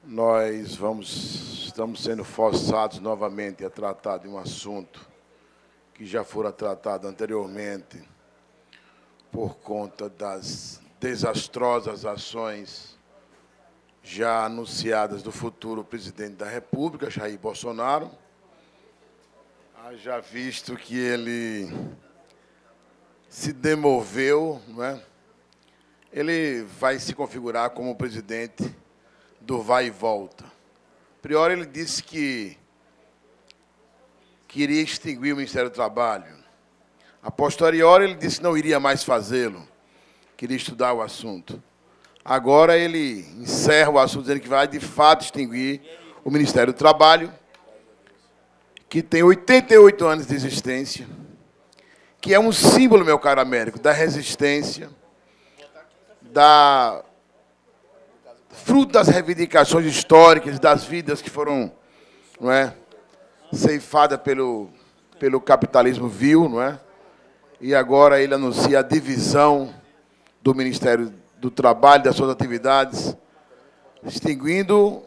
Estamos sendo forçados novamente a tratar de um assunto que já fora tratado anteriormente por conta das desastrosas ações já anunciadas do futuro presidente da República, Jair Bolsonaro. Haja visto que ele se demoveu, não é? Ele vai se configurar como presidente do vai e volta. A priori, ele disse que queria extinguir o Ministério do Trabalho. A posteriori, ele disse que não iria mais fazê-lo, queria estudar o assunto. Agora, ele encerra o assunto dizendo que vai, de fato, extinguir o Ministério do Trabalho, que tem 88 anos de existência, que é um símbolo, meu caro Américo, da resistência, fruto das reivindicações históricas, das vidas que foram, não é, ceifadas pelo capitalismo vil, não é? E agora ele anuncia a divisão do Ministério do Trabalho, das suas atividades, extinguindo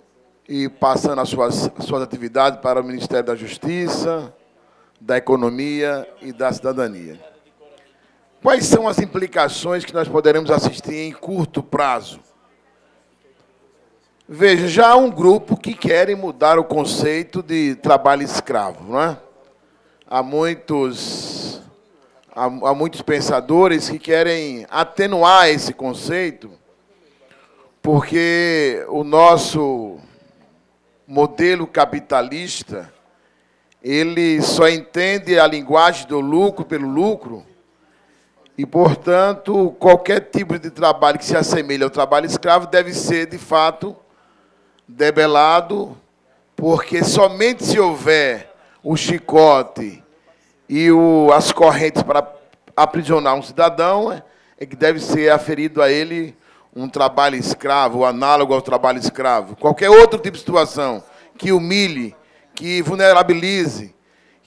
e passando as suas atividades para o Ministério da Justiça, da Economia e da Cidadania. Quais são as implicações que nós poderemos assistir em curto prazo? Veja, já há um grupo que querem mudar o conceito de trabalho escravo, não é? Há muitos pensadores que querem atenuar esse conceito, porque o nosso modelo capitalista, ele só entende a linguagem do lucro pelo lucro, e, portanto, qualquer tipo de trabalho que se assemelhe ao trabalho escravo deve ser, de fato, debelado, porque somente se houver o chicote e as correntes para aprisionar um cidadão é que deve ser aferido a ele um trabalho escravo, análogo ao trabalho escravo. Qualquer outro tipo de situação que humilhe, que vulnerabilize,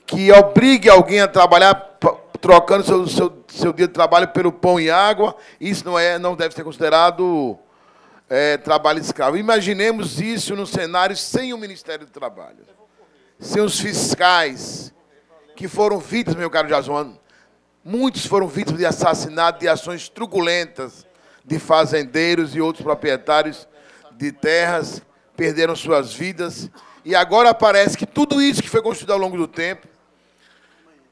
que obrigue alguém a trabalhar trocando seu dia de trabalho pelo pão e água, isso não deve ser considerado trabalho escravo. Imaginemos isso num cenário sem o Ministério do Trabalho, sem os fiscais, que foram vítimas, meu caro Jason, muitos foram vítimas de assassinato, de ações truculentas de fazendeiros e outros proprietários de terras, perderam suas vidas, e agora parece que tudo isso que foi construído ao longo do tempo,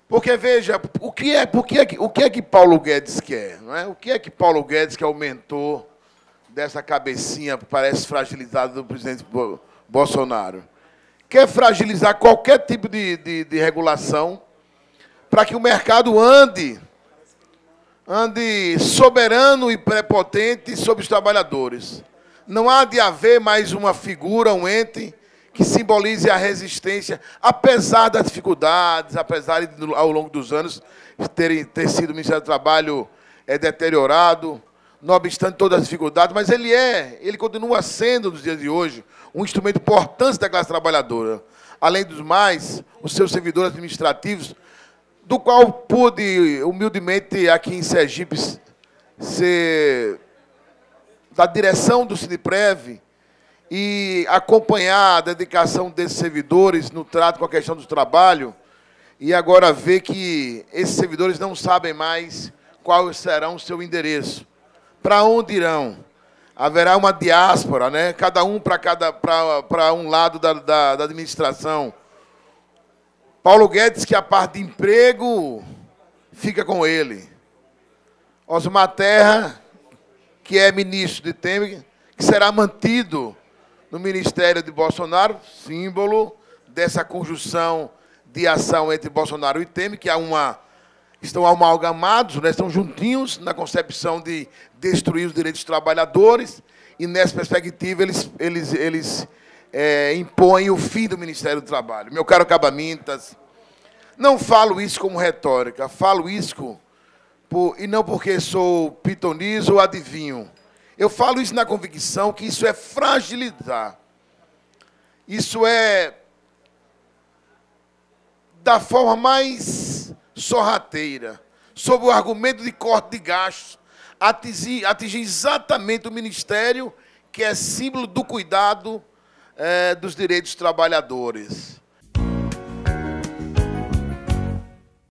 porque, veja, o que é que Paulo Guedes quer? Não é? O que é que Paulo Guedes, que é o mentor dessa cabecinha, parece fragilizada do presidente Bolsonaro, quer fragilizar qualquer tipo de regulação para que o mercado ande soberano e prepotente sobre os trabalhadores. Não há de haver mais uma figura, um ente, que simbolize a resistência, apesar das dificuldades, apesar de, ao longo dos anos, ter sido o Ministério do Trabalho deteriorado, não obstante todas as dificuldades, mas ele continua sendo, nos dias de hoje, um instrumento importante da classe trabalhadora. Além dos mais, os seus servidores administrativos, do qual pude, humildemente, aqui em Sergipe, ser da direção do Siniprev, e acompanhar a dedicação desses servidores no trato com a questão do trabalho, e agora ver que esses servidores não sabem mais qual será o seu endereço. Para onde irão? Haverá uma diáspora, né? Cada um para um lado da administração. Paulo Guedes, que a parte de emprego fica com ele. Osmar Terra, que é ministro de Temer, que será mantido no Ministério de Bolsonaro, símbolo dessa conjunção de ação entre Bolsonaro e Temer, que estão amalgamados, né, estão juntinhos na concepção de destruir os direitos dos trabalhadores, e nessa perspectiva eles impõem o fim do Ministério do Trabalho. Meu caro Cabamintas, não falo isso como retórica, falo isso e não porque sou pitonizo ou adivinho. Eu falo isso na convicção que isso é fragilizar. Isso é, da forma mais sorrateira, sob o argumento de corte de gastos, atingir exatamente o Ministério que é símbolo do cuidado dos direitos dos trabalhadores.